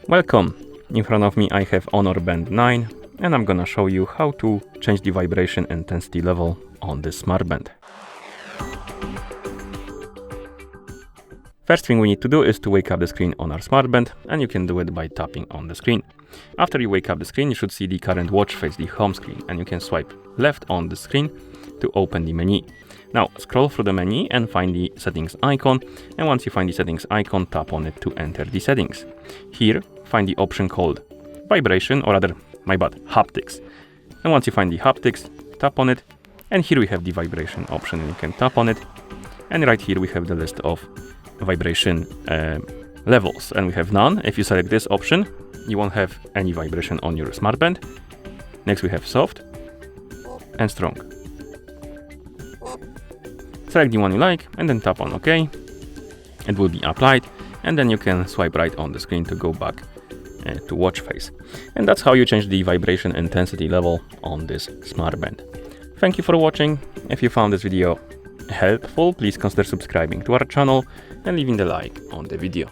Welcome! In front of me I have Honor Band 9 and I'm gonna show you how to change the vibration intensity level on this smartband. First thing we need to do is to wake up the screen on our smartband, and you can do it by tapping on the screen. After you wake up the screen, you should see the current watch face, the home screen, and you can swipe left on the screen to open the menu. Now scroll through the menu and find the settings icon, and once you find the settings icon, tap on it to enter the settings. Here, find the option called vibration, or rather, my bad, haptics. And once you find the haptics, tap on it, and here we have the vibration option, and you can tap on it, and right here we have the list of vibration levels, and we have none. If you select this option, you won't have any vibration on your smartband. Next we have soft and strong. Select the one you like and then tap on OK. It will be applied, and then you can swipe right on the screen to go back to watch face. And that's how you change the vibration intensity level on this smartband. Thank you for watching. If you found this video helpful, please consider subscribing to our channel and leaving the like on the video.